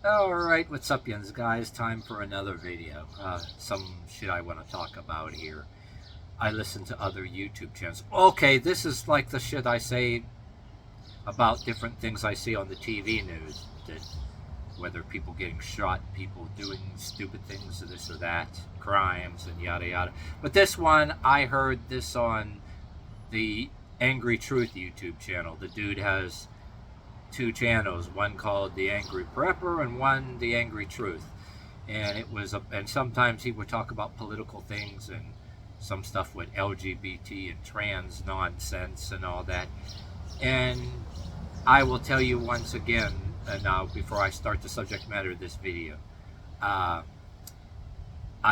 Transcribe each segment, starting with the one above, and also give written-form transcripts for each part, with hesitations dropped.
Alright, what's up, yins, guys? Time for another video. Some shit I want to talk about here. I listen to other YouTube channels. Okay, this is like the shit I say about different things I see on the TV news. That whether people getting shot, people doing stupid things, or this or that, crimes, and yada yada. But this one, I heard this on the Angry Truth YouTube channel. The dude has two channels, one called The Angry Prepper and one The Angry Truth. And it was and sometimes he would talk about political things and some stuff with LGBT and trans nonsense and all that. And I will tell you once again, now before I start the subject matter of this video, I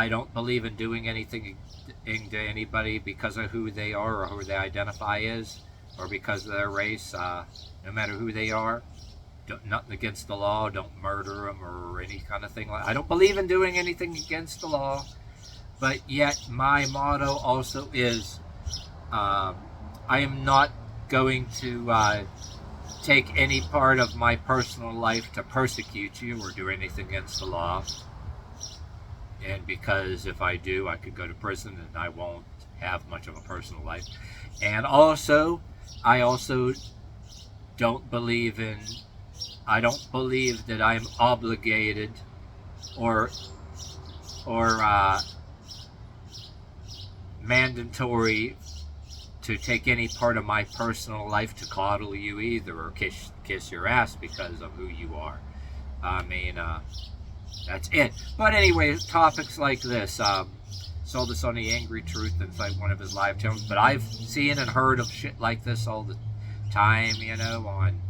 don't believe in doing anything to anybody because of who they are or who they identify as, or because of their race. No matter who they are, nothing against the law. Don't murder them or any kind of thing like. I don't believe in doing anything against the law, but yet my motto also is, I am not going to take any part of my personal life to persecute you or do anything against the law. And because if I do, I could go to prison and I won't have much of a personal life. And also, I also don't believe in, I don't believe that I'm obligated or mandatory to take any part of my personal life to coddle you either, or kiss your ass because of who you are. I mean, that's it. But anyway, topics like this, saw this on the Angry Truth inside one of his live channels, but I've seen and heard of shit like this all the time, you know, on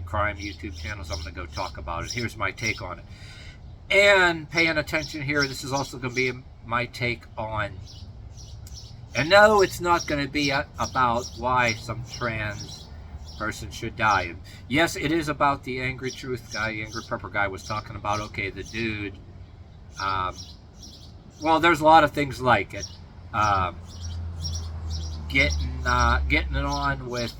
crime YouTube channels. I'm going to go talk about it. Here's my take on it. And paying attention here, this is also going to be my take on, and no, it's not going to be about why some trans person should die. And yes, it is about the Angry Truth guy, the Angry Prepper guy was talking about, okay, the dude, well, there's a lot of things like it. Getting it on with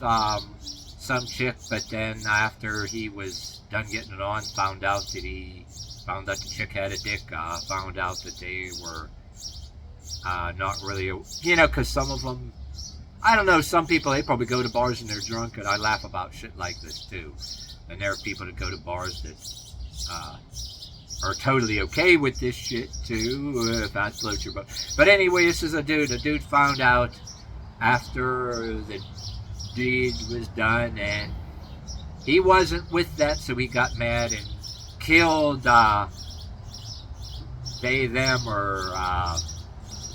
some chick, but then after he was done getting it on, found out that the chick had a dick, found out that they were not really, you know, because some of them, I don't know, some people, they probably go to bars and they're drunk, and I laugh about shit like this too. And there are people that go to bars that are totally okay with this shit too, if that floats your boat. But anyway, this is a dude found out after the deed was done, and he wasn't with that, so he got mad and killed they, them, or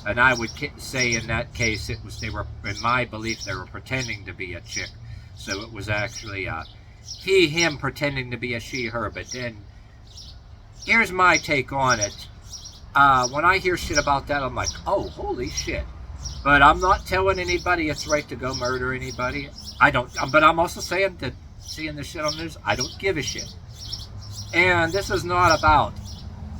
and I would say in that case they were, in my belief, they were pretending to be a chick, so it was actually him pretending to be a she, her. But then here's my take on it. When I hear shit about that, I'm like, oh, holy shit. But I'm not telling anybody it's right to go murder anybody. I don't, but I'm also saying that seeing this shit on the news, I don't give a shit. And this is not about,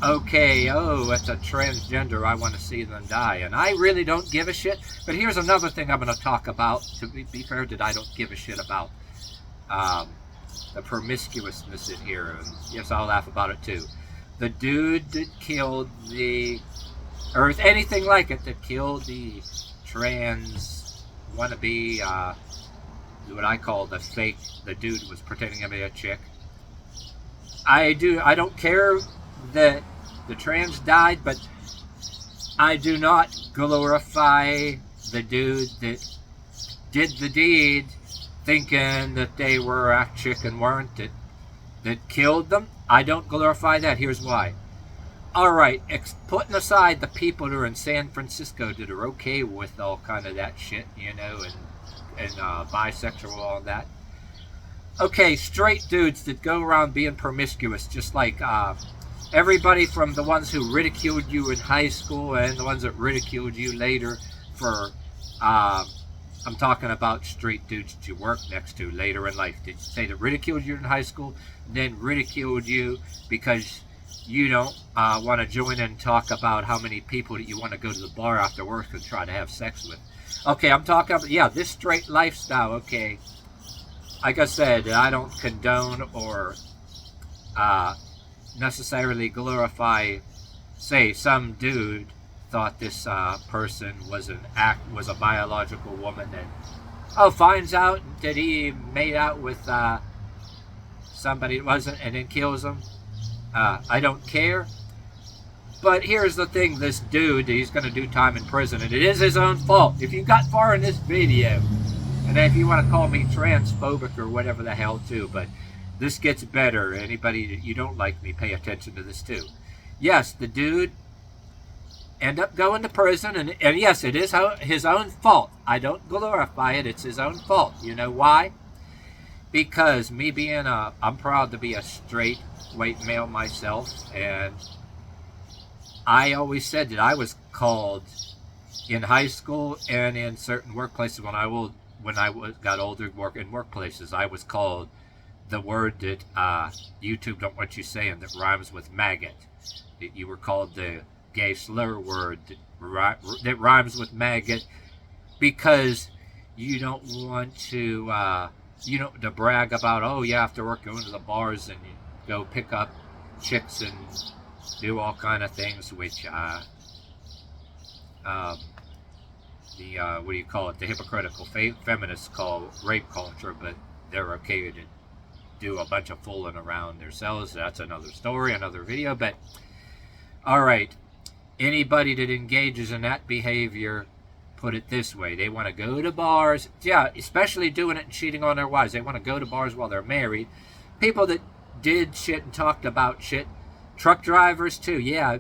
okay, oh, it's a transgender, I want to see them die. And I really don't give a shit. But here's another thing I'm going to talk about, to be fair, that I don't give a shit about. The promiscuousness in here. And yes, I'll laugh about it too. The dude that killed or anything like it, that killed the trans wannabe, what I call the dude was pretending to be a chick. I don't care that the trans died, but I do not glorify the dude that did the deed thinking that they were a chick and weren't, that killed them. I don't glorify that. Here's why. Alright, putting aside the people that are in San Francisco that are okay with all kind of that shit, you know, and bisexual, all that. Okay, straight dudes that go around being promiscuous, just like everybody from the ones who ridiculed you in high school and the ones that ridiculed you later for, I'm talking about straight dudes that you work next to later in life. Did you say that ridiculed you in high school, then ridiculed you because you don't want to join in and talk about how many people that you want to go to the bar after work and try to have sex with? Okay, I'm talking about, yeah, this straight lifestyle, okay. Like I said, I don't condone or necessarily glorify, say, some dude thought this person was a biological woman, and finds out that he made out with somebody it wasn't, and then kills him. I don't care. But here's the thing, this dude, he's going to do time in prison, and it is his own fault. If you got far in this video, and if you want to call me transphobic or whatever the hell too, but this gets better. Anybody that you don't like me, pay attention to this too. Yes, the dude end up going to prison, and yes, it is his own fault. I don't glorify it, it's his own fault. You know why? Because me being I'm proud to be a straight white male myself, and I always said that I was called in high school and in certain workplaces when I got older, work in workplaces, I was called the word that YouTube don't want you saying that rhymes with maggot. That you were called the gay slur word that rhymes with maggot, because you don't want to to brag about, oh yeah, after work going to the bars and you go pick up chicks and do all kind of things, which what do you call it? The hypocritical feminists call rape culture, but they're okay to do a bunch of fooling around themselves. That's another story, another video. But all right, anybody that engages in that behavior, put it this way: they want to go to bars, yeah, especially doing it and cheating on their wives. They want to go to bars while they're married. People that did shit and talked about shit. Truck drivers too, yeah,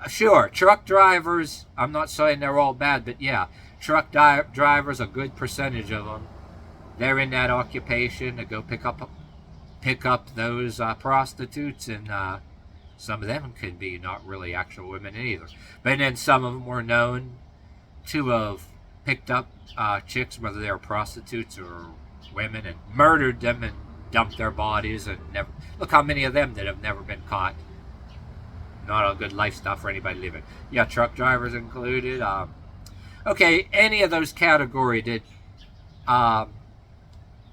sure. Truck drivers, I'm not saying they're all bad, but yeah, truck drivers, a good percentage of them, they're in that occupation to go pick up those prostitutes, and some of them could be not really actual women either. But then some of them were known to have picked up chicks, whether they were prostitutes or women, and murdered them and dumped their bodies, and never. Look how many of them that have never been caught. Not a good lifestyle for anybody living. Yeah, truck drivers included. Okay, any of those category did. Like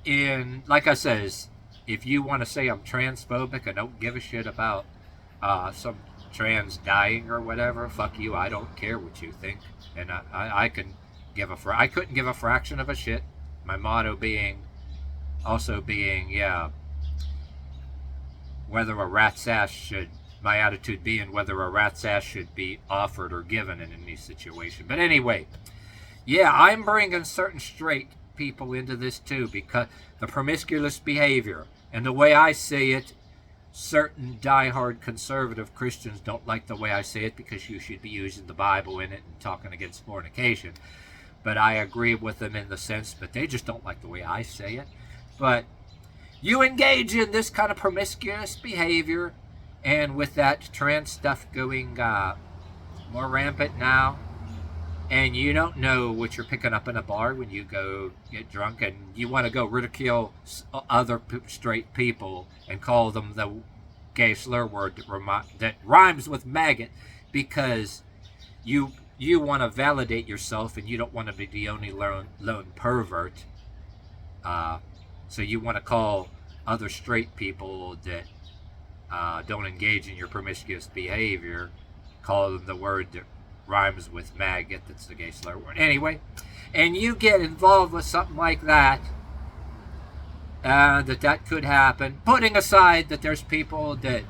I says, if you want to say I'm transphobic and don't give a shit about some trans dying or whatever, fuck you. I don't care what you think, and I couldn't give a fraction of a shit. My motto being, yeah, whether a rat's ass should. My attitude being whether a rat's ass should be offered or given in any situation. But anyway, yeah, I'm bringing certain straight people into this too, because the promiscuous behavior, and the way I say it, certain diehard conservative Christians don't like the way I say it, because you should be using the Bible in it and talking against fornication. But I agree with them in the sense, but they just don't like the way I say it. But you engage in this kind of promiscuous behavior, and with that trans stuff going more rampant now, and you don't know what you're picking up in a bar when you go get drunk, and you want to go ridicule other straight people and call them the gay slur word that rhymes with maggot, because you want to validate yourself, and you don't want to be the only lone pervert. So you want to call other straight people that don't engage in your promiscuous behavior, call them the word that rhymes with maggot, that's the gay slur word. Anyway, and you get involved with something like that, that could happen, putting aside that there's people that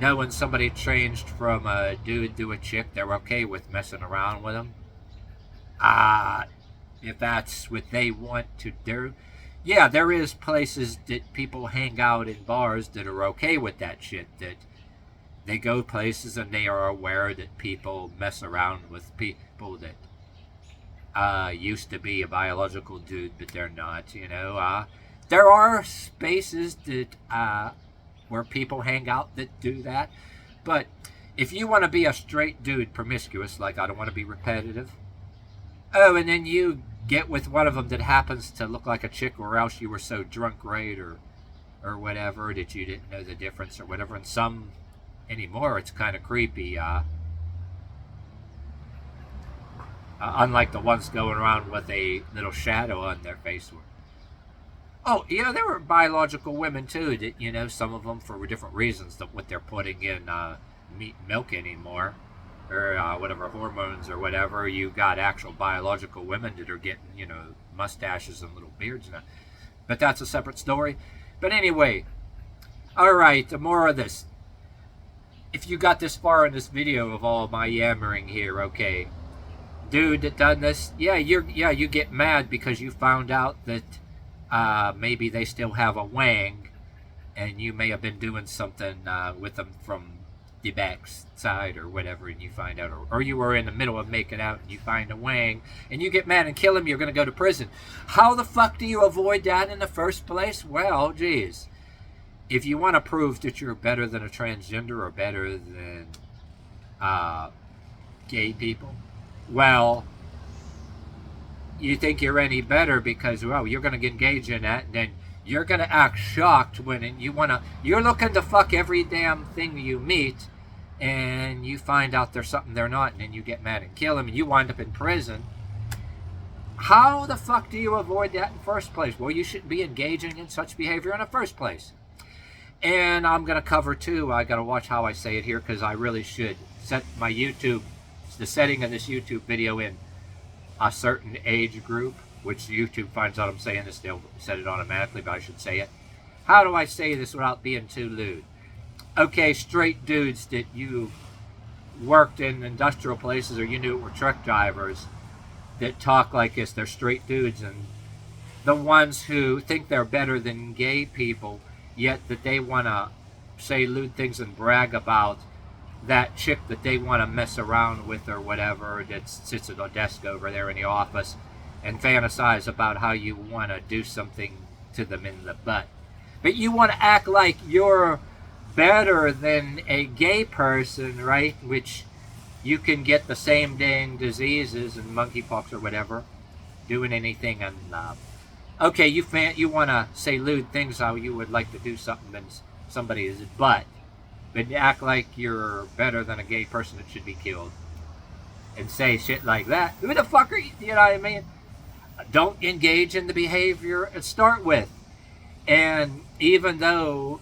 know when somebody changed from a dude to a chick, they're okay with messing around with them. If that's what they want to do. Yeah, there is places that people hang out in bars that are okay with that shit, that they go places and they are aware that people mess around with people that used to be a biological dude, but they're not, you know. There are spaces that where people hang out that do that. But if you want to be a straight dude promiscuous, like I don't want to be repetitive, and then you get with one of them that happens to look like a chick, or else you were so drunk, right, or whatever, that you didn't know the difference or whatever. And some anymore, it's kind of creepy. Unlike the ones going around with a little shadow on their face. Oh, yeah, there were biological women too. That, you know, some of them for different reasons that what they're putting in meat and milk anymore, or whatever hormones or whatever. You got actual biological women that are getting, you know, mustaches and little beards now. But that's a separate story. But anyway, all right, more of this. If you got this far in this video of all my yammering here, okay, dude that done this, you get mad because you found out that maybe they still have a wang, and you may have been doing something with them from the back side or whatever, and you find out, or you were in the middle of making out and you find a wang, and you get mad and kill him, you're going to go to prison. How the fuck do you avoid that in the first place? Well, geez. If you want to prove that you're better than a transgender or better than gay people, well, you think you're any better because, well, you're going to engage in that, and then you're going to act shocked when you're looking to fuck every damn thing you meet, and you find out there's something they're not, and then you get mad and kill them, and you wind up in prison. How the fuck do you avoid that in the first place? Well, you shouldn't be engaging in such behavior in the first place. And I'm going to cover, too, I got to watch how I say it here, because I really should set my YouTube, the setting of this YouTube video in a certain age group, which YouTube finds out I'm saying this, they'll set it automatically, but I should say it. How do I say this without being too lewd? Okay, straight dudes that you worked in industrial places, or you knew were truck drivers, that talk like this, they're straight dudes, and the ones who think they're better than gay people, yet that they want to say lewd things and brag about that chick that they want to mess around with or whatever, that sits at a desk over there in the office, and fantasize about how you want to do something to them in the butt. But you want to act like you're better than a gay person, right? Which you can get the same dang diseases and monkeypox or whatever, doing anything. And okay, you want to say lewd things how you would like to do something in somebody's butt, but act like you're better than a gay person that should be killed, and say shit like that. Who the fuck are you? You know what I mean? Don't engage in the behavior to start with. And even though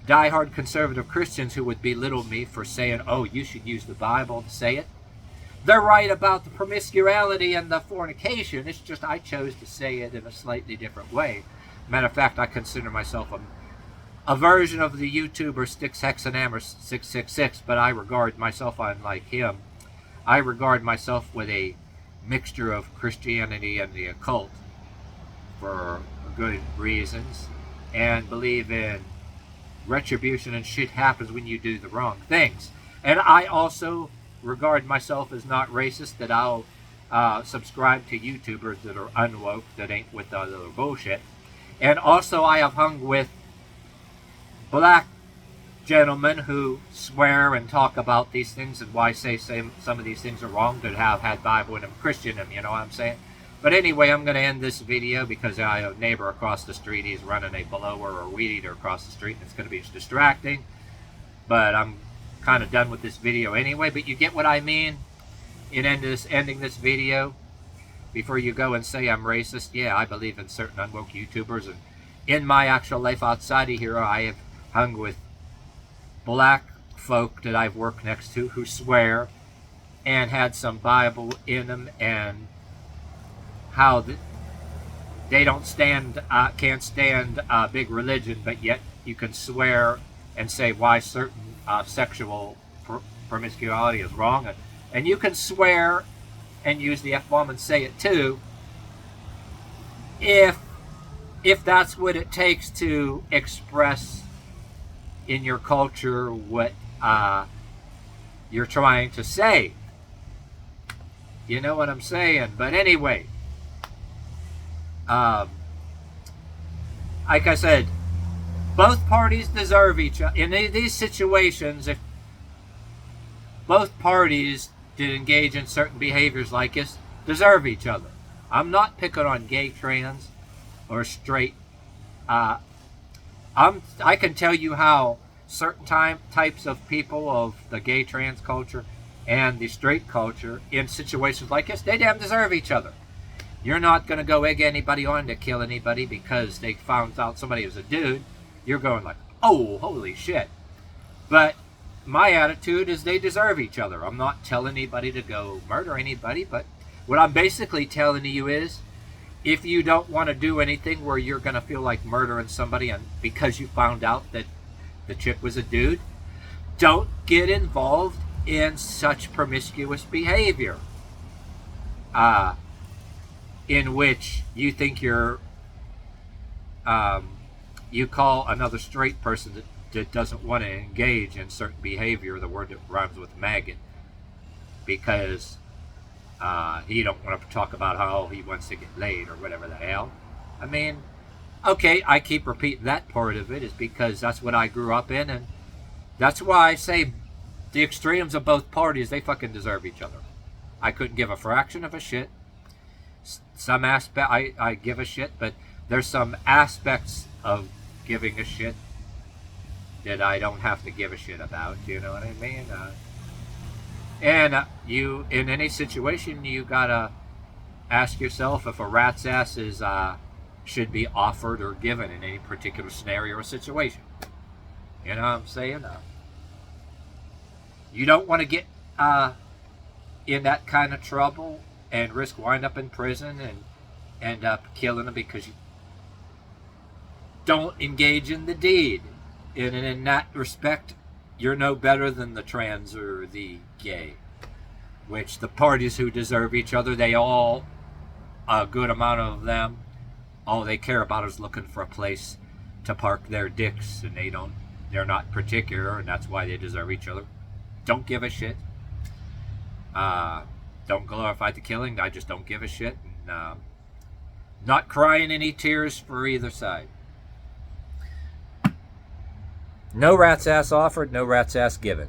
diehard conservative Christians who would belittle me for saying, oh, you should use the Bible to say it, they're right about the promiscuity and the fornication. It's just I chose to say it in a slightly different way. Matter of fact, I consider myself a version of the YouTuber Styx Hexenhammer 666, but I regard myself, unlike him, I regard myself with a mixture of Christianity and the occult for good reasons, and believe in retribution and shit happens when you do the wrong things. And I also regard myself as not racist, that I'll subscribe to YouTubers that are unwoke, that ain't with the other bullshit. And also I have hung with black gentlemen who swear and talk about these things and why say some of these things are wrong, that have had Bible in them, Christian in them, you know what I'm saying? But anyway, I'm going to end this video because I have a neighbor across the street. He's running a blower or weed eater across the street, and it's going to be distracting. But I'm kind of done with this video anyway. But you get what I mean in ending this video. Before you go and say I'm racist, yeah, I believe in certain unwoke YouTubers. And in my actual life outside of here, I have hung with black folk that I've worked next to who swear and had some Bible in them, and how they don't stand, can't stand big religion, but yet you can swear and say why certain sexual promiscuity is wrong, and you can swear and use the F-bomb and say it too, if that's what it takes to express in your culture what you're trying to say. You know what I'm saying? But anyway, like I said, both parties deserve each other. In these situations, if both parties did engage in certain behaviors like this, deserve each other. I'm not picking on gay, trans, or straight. I can tell you how certain types of people of the gay, trans culture and the straight culture in situations like this, they damn deserve each other. You're not going to go egg anybody on to kill anybody because they found out somebody was a dude. You're going like, oh, holy shit. But my attitude is they deserve each other. I'm not telling anybody to go murder anybody, but what I'm basically telling you is, if you don't want to do anything where you're going to feel like murdering somebody and because you found out that the chick was a dude, don't get involved in such promiscuous behavior. In which you think you call another straight person that doesn't want to engage in certain behavior, the word that rhymes with maggot, because he don't want to talk about how he wants to get laid or whatever the hell. I mean, okay, I keep repeating that part of it is because that's what I grew up in, and that's why I say the extremes of both parties, they fucking deserve each other. I couldn't give a fraction of a shit. Some aspect I give a shit, but there's some aspects of giving a shit that I don't have to give a shit about. You know what I mean? And you, in any situation, you gotta ask yourself if a rat's ass is should be offered or given in any particular scenario or situation. You know what I'm saying? You don't want to get in that kind of trouble and risk wind up in prison and end up killing them because you don't engage in the deed. And in that respect, you're no better than the trans or the gay, which the parties who deserve each other, they all, a good amount of them, all they care about is looking for a place to park their dicks, and they're not particular, and that's why they deserve each other. Don't give a shit. Don't glorify the killing. I just don't give a shit. And, not crying any tears for either side. No rat's ass offered, no rat's ass given.